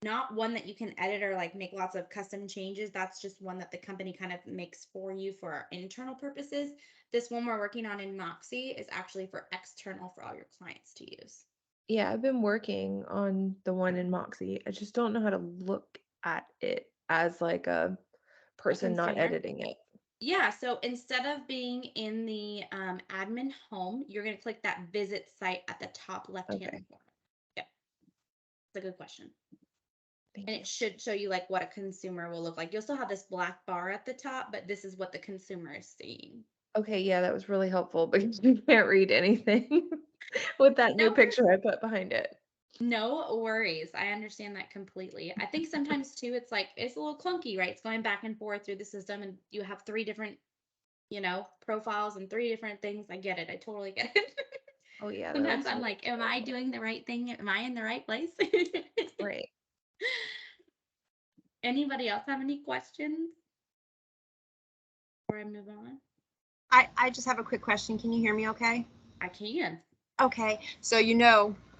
not one that you can edit or like make lots of custom changes. That's just one that the company kind of makes for you for our internal purposes. This one we're working on in Moxie is actually for external for all your clients to use. Yeah, I've been working on the one in Moxie. I just don't know how to look at it as like a person not consumer? editing it. Yeah, so instead of being in the admin home, you're going to click that visit site at the top left-hand Okay. corner. Yep. It's a good question. Thank And you. it should show you like what a consumer will look like. You'll still have this black bar at the top, but this is what the consumer is seeing. Okay, yeah, that was really helpful because you can't read anything with that new Nope. picture I put behind it. No worries. I understand that completely. I think sometimes too, it's like, it's a little clunky, right? It's going back and forth through the system and you have three different, profiles and three different things. I get it. I totally get it. Oh yeah, that Sometimes looks I'm really like, am I helpful. doing the right thing? Am I in the right place? Right. Anybody else have any questions before I move on? I just have a quick question. Can you hear me okay? I can. Okay, so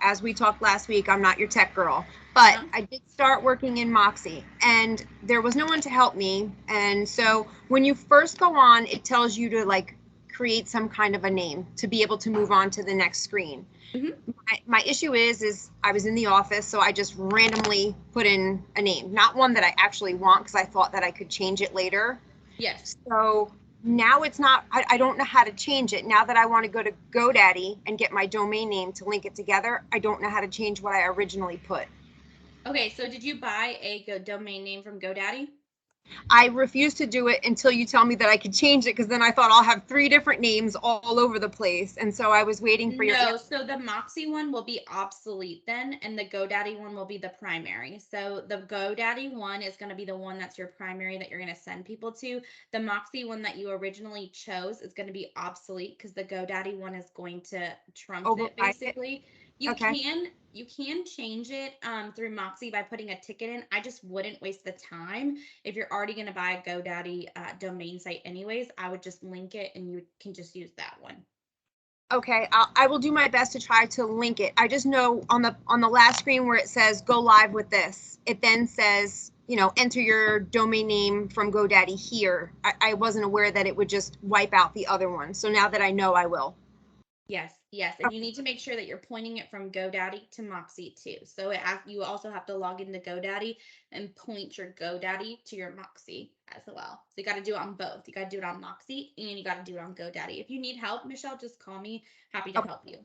as we talked last week, I'm not your tech girl, but I did start working in Moxie and there was no one to help me. And so when you first go on, it tells you to like create some kind of a name to be able to move on to the next screen. Mm-hmm. My issue is I was in the office, so I just randomly put in a name, not one that I actually want because I thought that I could change it later. Yes. So now it's not, I don't know how to change it. Now that I want to go to GoDaddy and get my domain name to link it together, I don't know how to change what I originally put. Okay, so did you buy a domain name from GoDaddy? I refuse to do it until you tell me that I could change it, because then I thought I'll have 3 different names all over the place. And so I was waiting for your No, answer. so the Moxie one will be obsolete then, and the GoDaddy one will be the primary. So the GoDaddy one is going to be the one that's your primary that you're going to send people to. The Moxie one that you originally chose is going to be obsolete because the GoDaddy one is going to trump it basically. You can change it through Moxie by putting a ticket in. I just wouldn't waste the time. If you're already going to buy a GoDaddy domain site anyways, I would just link it and you can just use that one. Okay, I will do my best to try to link it. I just know on the last screen where it says go live with this, it then says, you know, enter your domain name from GoDaddy here. I wasn't aware that it would just wipe out the other one. So now that I know, I will. Yes, yes, and you need to make sure that you're pointing it from GoDaddy to Moxie too. So you also have to log into GoDaddy and point your GoDaddy to your Moxie as well. So you got to do it on both. You got to do it on Moxie and you got to do it on GoDaddy. If you need help, Michelle, just call me. Happy to help you.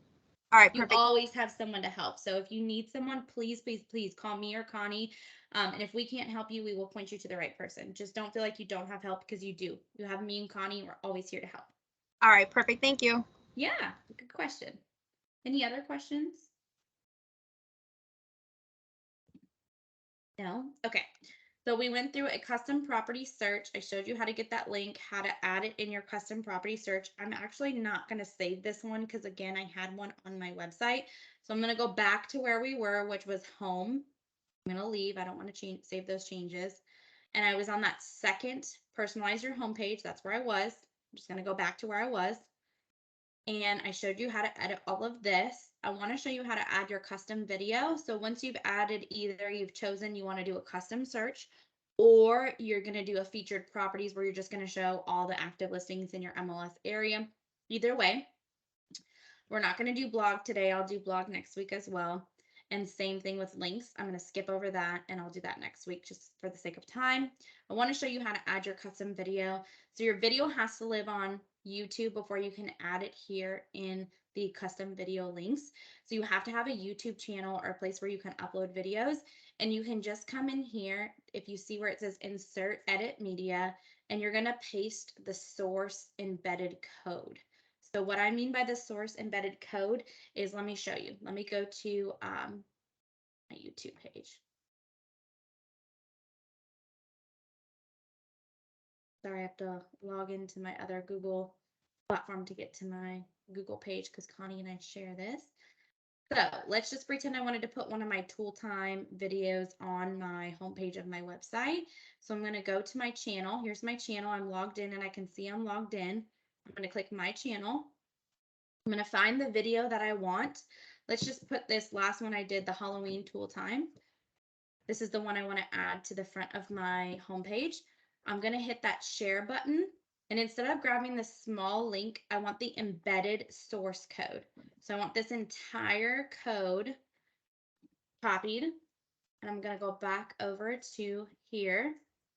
All right, You perfect. always have someone to help. So if you need someone, please, please, please call me or Connie. And if we can't help you, we will point you to the right person. Just don't feel like you don't have help, because you do. You have me and Connie. We're always here to help. All right, perfect. Thank you. Yeah, good question. Any other questions? No? Okay. So we went through a custom property search. I showed you how to get that link, how to add it in your custom property search. I'm actually not going to save this one because, again, I had one on my website. So I'm going to go back to where we were, which was home. I'm going to leave. I don't want to save those changes. And I was on that second personalize your homepage. That's where I was. I'm just going to go back to where I was. And I showed you how to edit all of this. I want to show you how to add your custom video. So once you've added, either you've chosen you want to do a custom search, or you're going to do a featured properties where you're just going to show all the active listings in your MLS area. Either way, we're not going to do blog today. I'll do blog next week as well. And same thing with links. I'm going to skip over that and I'll do that next week just for the sake of time. I want to show you how to add your custom video. So your video has to live on YouTube before you can add it here in the custom video links. So you have to have a YouTube channel or a place where you can upload videos, and you can just come in here. If you see where it says insert edit media, and you're going to paste the source embedded code. So what I mean by the source embedded code is, let me show you. Let me go to my YouTube page. Sorry, I have to log into my other Google platform to get to my Google page because Connie and I share this. So let's just pretend I wanted to put one of my tool time videos on my homepage of my website. So I'm going to go to my channel. Here's my channel. I'm logged in and I can see I'm logged in. I'm going to click my channel. I'm going to find the video that I want. Let's just put this last one I did, the Halloween tool time. This is the one I want to add to the front of my homepage. I'm going to hit that share button. And instead of grabbing the small link, I want the embedded source code. So I want this entire code copied. And I'm going to go back over to here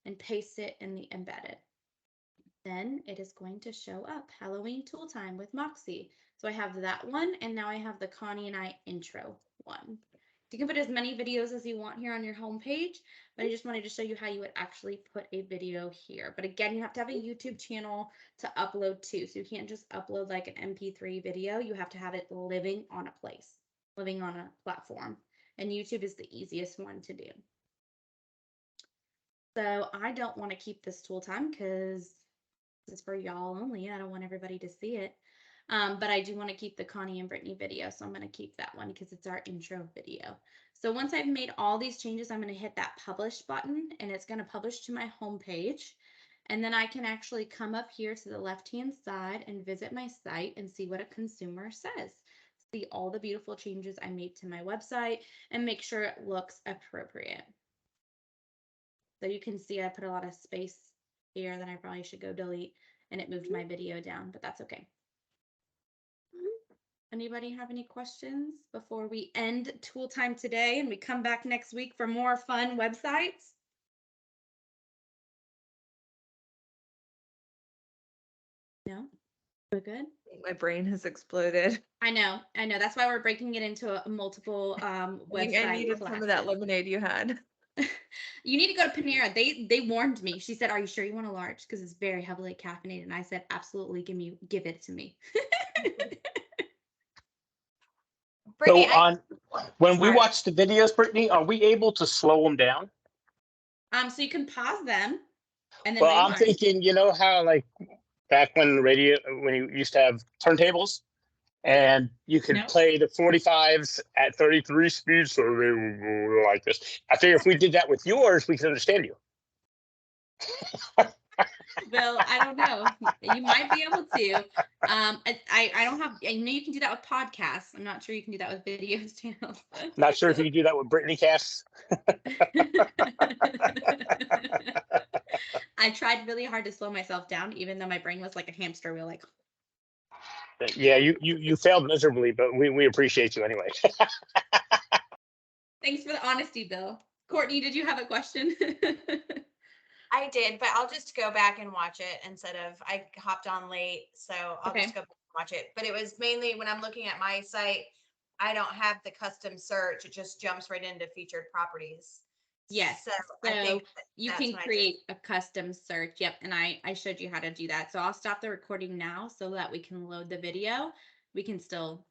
and paste it in the embedded. Then it is going to show up, Halloween tool time with Moxie. So I have that one, and now I have the Connie and I intro one. You can put as many videos as you want here on your homepage, but I just wanted to show you how you would actually put a video here. But again, you have to have a YouTube channel to upload to. So you can't just upload like an MP3 video. You have to have it living on a place, living on a platform. And YouTube is the easiest one to do. So I don't want to keep this tool time because this is for y'all only. I don't want everybody to see it. But I do want to keep the Connie and Brittany video. So I'm going to keep that one because it's our intro video. So once I've made all these changes, I'm going to hit that publish button and it's going to publish to my home page. And then I can actually come up here to the left-hand side and visit my site and see what a consumer says. See all the beautiful changes I made to my website and make sure it looks appropriate. So you can see I put a lot of space here that I probably should go delete, and it moved my video down, but that's okay. Anybody have any questions before we end tool time today and we come back next week for more fun websites? No? We're good? My brain has exploded. I know. That's why we're breaking it into a multiple website I needed some of that lemonade you had. You need to go to Panera. They warned me. She said, "Are you sure you want a large? Because it's very heavily caffeinated." And I said, "Absolutely, give it to me." Brittany, so when we watch the videos, Brittany, are we able to slow them down? So you can pause them, and then. Well, I'm thinking, you know how like back when when you used to have turntables, and you could play the 45s at 33 speeds, so they would go like this. I figure if we did that with yours, we could understand you. Bill, I don't know. You might be able to. I don't have. I know you can do that with podcasts. I'm not sure you can do that with videos channels. Not sure if you can do that with Brittany casts. I tried really hard to slow myself down, even though my brain was like a hamster wheel. Like, Yeah, you failed miserably, but we appreciate you anyway. thanks for the honesty, Bill. Courtney, did you have a question? I did, but I'll just go back and watch it instead of I hopped on late, so I'll Okay. just go back and watch it. But it was mainly when I'm looking at my site, I don't have the custom search. It just jumps right into featured properties. Yes. So I think you that's can when I create a custom search. Yep. And I showed you how to do that. So I'll stop the recording now so that we can load the video. We can still